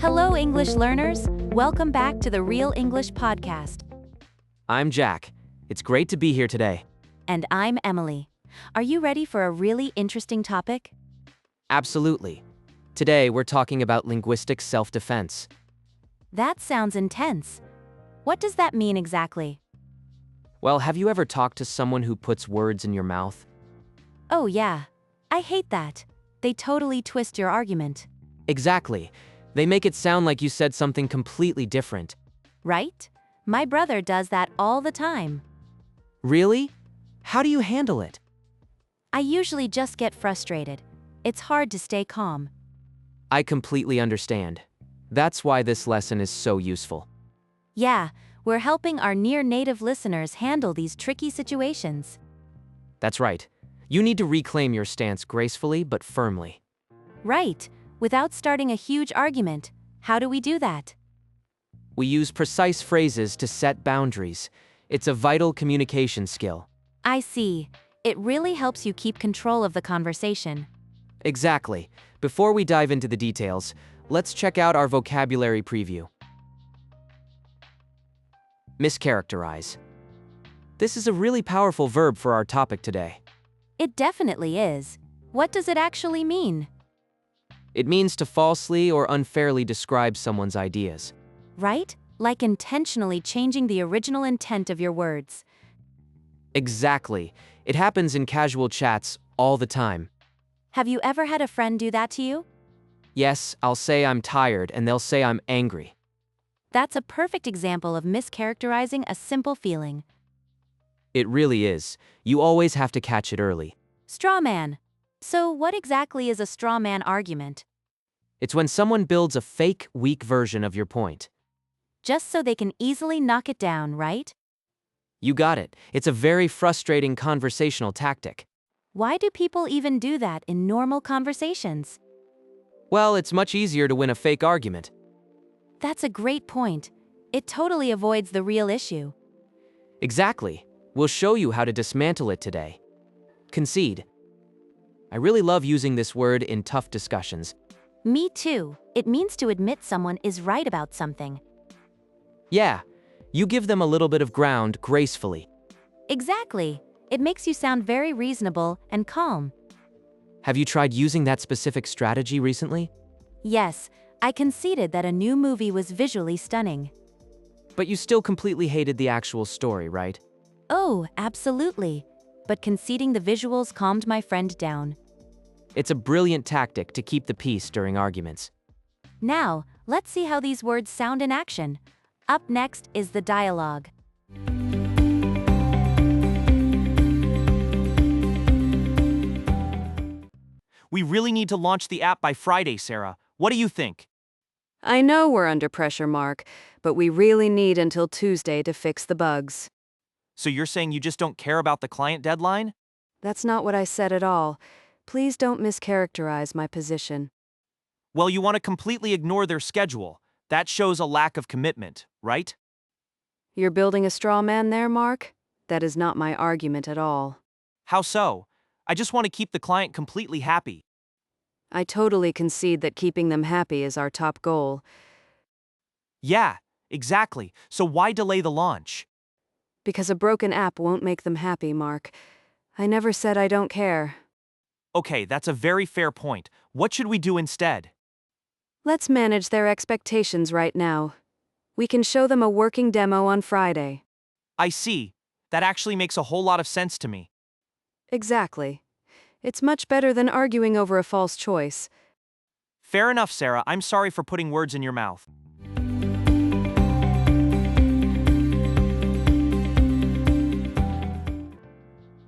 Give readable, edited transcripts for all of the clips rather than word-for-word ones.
Hello, English learners. Welcome back to the Real English Podcast. I'm Jack. It's great to be here today. And I'm Emily. Are you ready for a really interesting topic? Absolutely. Today, we're talking about linguistic self-defense. That sounds intense. What does that mean exactly? Well, have you ever talked to someone who puts words in your mouth? Oh, yeah. I hate that. They totally twist your argument. Exactly. They make it sound like you said something completely different. Right? My brother does that all the time. Really? How do you handle it? I usually just get frustrated. It's hard to stay calm. I completely understand. That's why this lesson is so useful. Yeah, we're helping our near-native listeners handle these tricky situations. That's right. You need to reclaim your stance gracefully but firmly. Right. Without starting a huge argument. How do we do that? We use precise phrases to set boundaries. It's a vital communication skill. I see. It really helps you keep control of the conversation. Exactly. Before we dive into the details, let's check out our vocabulary preview. Mischaracterize. This is a really powerful verb for our topic today. It definitely is. What does it actually mean? It means to falsely or unfairly describe someone's ideas. Right? Like intentionally changing the original intent of your words. Exactly. It happens in casual chats all the time. Have you ever had a friend do that to you? Yes, I'll say I'm tired and they'll say I'm angry. That's a perfect example of mischaracterizing a simple feeling. It really is. You always have to catch it early. Straw man. So what exactly is a straw man argument? It's when someone builds a fake, weak version of your point. Just so they can easily knock it down, right? You got it. It's a very frustrating conversational tactic. Why do people even do that in normal conversations? Well, it's much easier to win a fake argument. That's a great point. It totally avoids the real issue. Exactly. We'll show you how to dismantle it today. Concede. I really love using this word in tough discussions. Me too. It means to admit someone is right about something. Yeah, you give them a little bit of ground gracefully. Exactly. It makes you sound very reasonable and calm. Have you tried using that specific strategy recently? Yes, I conceded that a new movie was visually stunning. But you still completely hated the actual story, right? Oh, absolutely. But conceding the visuals calmed my friend down. It's a brilliant tactic to keep the peace during arguments. Now, let's see how these words sound in action. Up next is the dialogue. We really need to launch the app by Friday, Sarah. What do you think? I know we're under pressure, Mark, but we really need until Tuesday to fix the bugs. So you're saying you just don't care about the client deadline? That's not what I said at all. Please don't mischaracterize my position. Well, you want to completely ignore their schedule. That shows a lack of commitment, right? You're building a straw man there, Mark? That is not my argument at all. How so? I just want to keep the client completely happy. I totally concede that keeping them happy is our top goal. Yeah, exactly. So why delay the launch? Because a broken app won't make them happy, Mark. I never said I don't care. Okay, that's a very fair point. What should we do instead? Let's manage their expectations right now. We can show them a working demo on Friday. I see. That actually makes a whole lot of sense to me. Exactly. It's much better than arguing over a false choice. Fair enough, Sarah. I'm sorry for putting words in your mouth.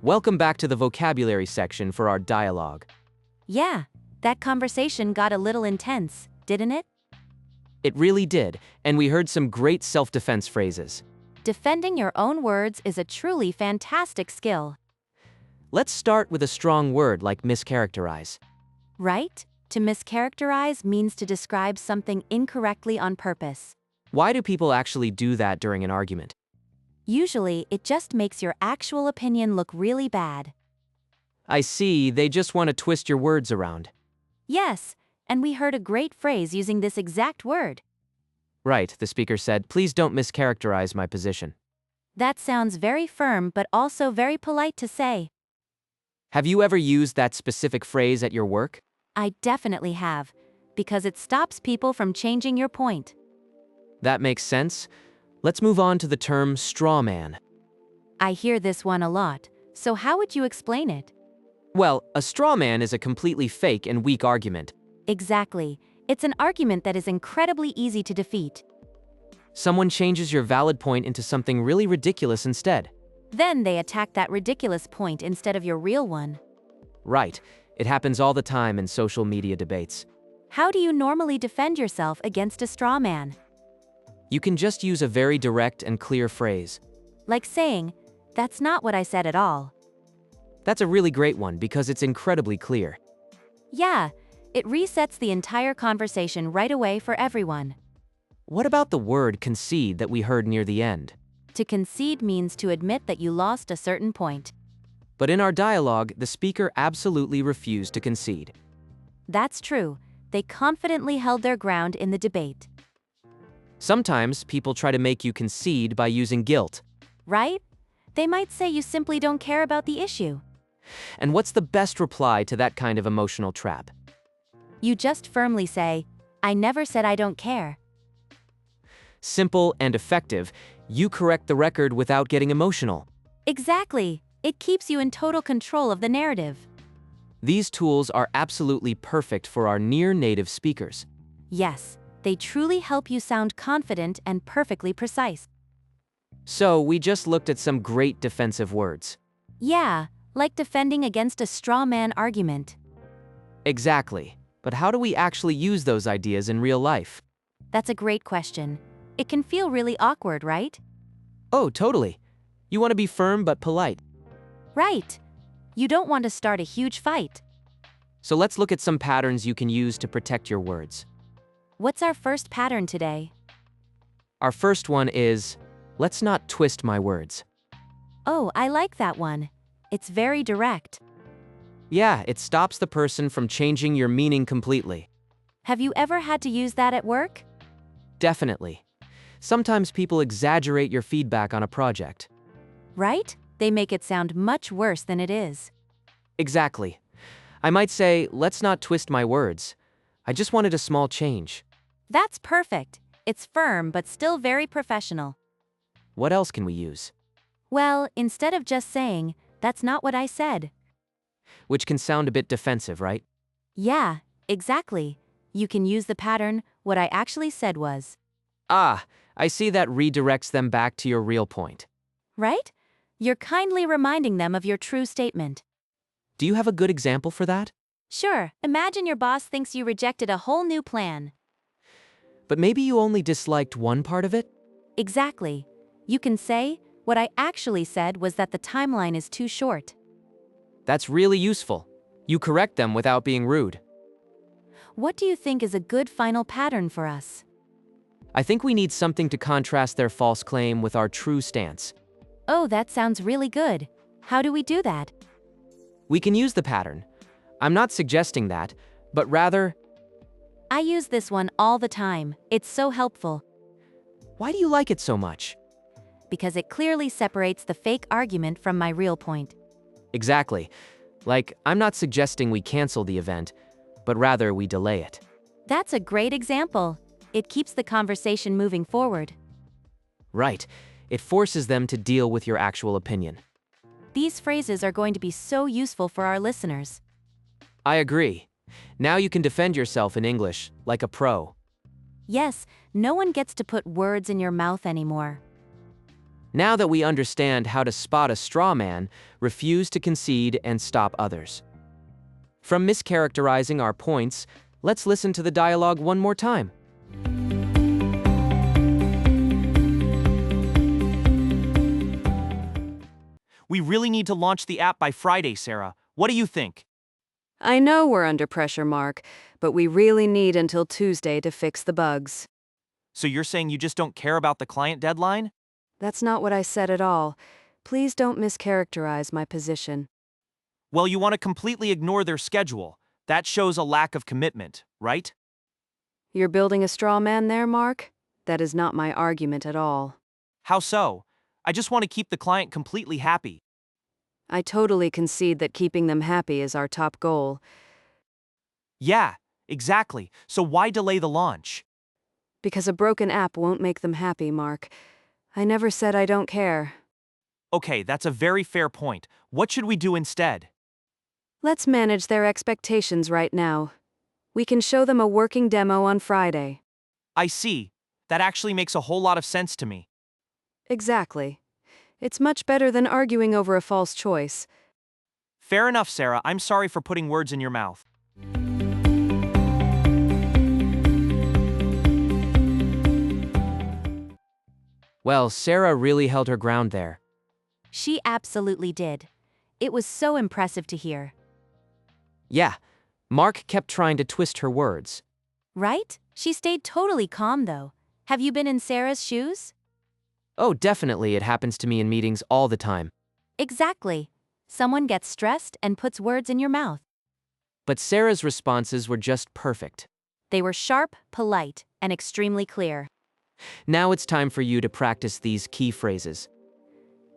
Welcome back to the vocabulary section for our dialogue. Yeah, that conversation got a little intense, didn't it? It really did, and we heard some great self-defense phrases. Defending your own words is a truly fantastic skill. Let's start with a strong word like mischaracterize. Right? To mischaracterize means to describe something incorrectly on purpose. Why do people actually do that during an argument? Usually, it just makes your actual opinion look really bad. I see, they just want to twist your words around. Yes, and we heard a great phrase using this exact word. Right, the speaker said, please don't mischaracterize my position. That sounds very firm but also very polite to say. Have you ever used that specific phrase at your work? I definitely have, because it stops people from changing your point. That makes sense. Let's move on to the term straw man. I hear this one a lot, so how would you explain it? Well, a straw man is a completely fake and weak argument. Exactly. It's an argument that is incredibly easy to defeat. Someone changes your valid point into something really ridiculous instead. Then they attack that ridiculous point instead of your real one. Right. It happens all the time in social media debates. How do you normally defend yourself against a straw man? You can just use a very direct and clear phrase. Like saying, "That's not what I said at all." That's a really great one because it's incredibly clear. Yeah, it resets the entire conversation right away for everyone. What about the word concede that we heard near the end? To concede means to admit that you lost a certain point. But in our dialogue, the speaker absolutely refused to concede. That's true. They confidently held their ground in the debate. Sometimes people try to make you concede by using guilt. Right? They might say you simply don't care about the issue. And what's the best reply to that kind of emotional trap? You just firmly say, "I never said I don't care." Simple and effective, you correct the record without getting emotional. Exactly. It keeps you in total control of the narrative. These tools are absolutely perfect for our near-native speakers. Yes, they truly help you sound confident and perfectly precise. So, we just looked at some great defensive words. Yeah, like defending against a straw man argument. Exactly. But how do we actually use those ideas in real life? That's a great question. It can feel really awkward, right? Oh, totally. You want to be firm but polite. Right. You don't want to start a huge fight. So let's look at some patterns you can use to protect your words. What's our first pattern today? Our first one is, let's not twist my words. Oh, I like that one. It's very direct. Yeah, it stops the person from changing your meaning completely. Have you ever had to use that at work? Definitely. Sometimes people exaggerate your feedback on a project. Right? They make it sound much worse than it is. Exactly. I might say, let's not twist my words. I just wanted a small change. That's perfect. It's firm but still very professional. What else can we use? Well, instead of just saying, "That's not what I said." Which can sound a bit defensive, right? Yeah, exactly. You can use the pattern, "What I actually said was." Ah, I see that redirects them back to your real point. Right? You're kindly reminding them of your true statement. Do you have a good example for that? Sure, imagine your boss thinks you rejected a whole new plan. But maybe you only disliked one part of it? Exactly. You can say, "What I actually said was that the timeline is too short." That's really useful. You correct them without being rude. What do you think is a good final pattern for us? I think we need something to contrast their false claim with our true stance. Oh, that sounds really good. How do we do that? We can use the pattern. I'm not suggesting that, but rather, I use this one all the time. It's so helpful. why do you like it so much? Because it clearly separates the fake argument from my real point. Exactly. Like, I'm not suggesting we cancel the event, but rather we delay it. That's a great example. It keeps the conversation moving forward. Right. It forces them to deal with your actual opinion. These phrases are going to be so useful for our listeners. I agree. Now you can defend yourself in English, like a pro. Yes, no one gets to put words in your mouth anymore. Now that we understand how to spot a straw man, refuse to concede, and stop others. From mischaracterizing our points, let's listen to the dialogue one more time. We really need to launch the app by Friday, Sarah. What do you think? I know we're under pressure, Mark, but we really need until Tuesday to fix the bugs. So you're saying you just don't care about the client deadline? That's not what I said at all. Please don't mischaracterize my position. Well, you want to completely ignore their schedule. That shows a lack of commitment, right? You're building a straw man there, Mark? That is not my argument at all. How so? I just want to keep the client completely happy. I totally concede that keeping them happy is our top goal. Yeah, exactly. So why delay the launch? Because a broken app won't make them happy, Mark. I never said I don't care. Okay, that's a very fair point. What should we do instead? Let's manage their expectations right now. We can show them a working demo on Friday. I see. That actually makes a whole lot of sense to me. Exactly. It's much better than arguing over a false choice. Fair enough, Sarah. I'm sorry for putting words in your mouth. Well, Sarah really held her ground there. She absolutely did. It was so impressive to hear. Yeah, Mark kept trying to twist her words. Right? She stayed totally calm though. Have you been in Sarah's shoes? Oh, definitely, it happens to me in meetings all the time. Exactly. Someone gets stressed and puts words in your mouth. But Sarah's responses were just perfect. They were sharp, polite, and extremely clear. Now it's time for you to practice these key phrases.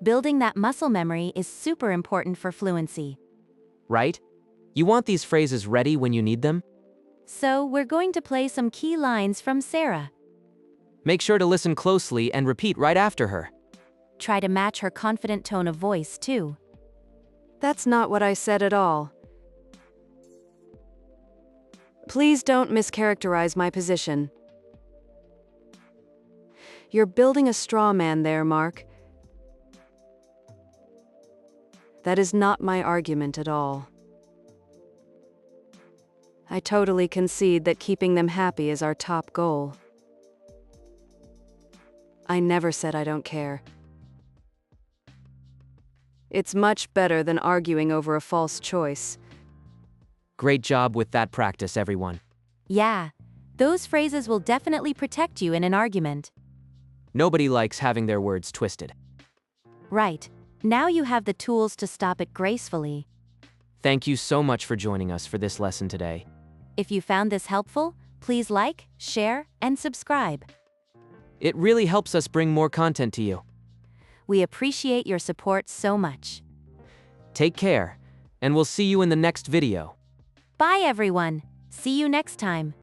Building that muscle memory is super important for fluency. Right? You want these phrases ready when you need them? So, we're going to play some key lines from Sarah. Make sure to listen closely and repeat right after her. Try to match her confident tone of voice, too. That's not what I said at all. Please don't mischaracterize my position. You're building a straw man there, Mark. That is not my argument at all. I totally concede that keeping them happy is our top goal. I never said I don't care. It's much better than arguing over a false choice. Great job with that practice, everyone. Yeah, those phrases will definitely protect you in an argument. Nobody likes having their words twisted. Right. Now you have the tools to stop it gracefully. Thank you so much for joining us for this lesson today. If you found this helpful, please like, share, and subscribe. It really helps us bring more content to you. We appreciate your support so much. Take care, and we'll see you in the next video. Bye everyone. See you next time.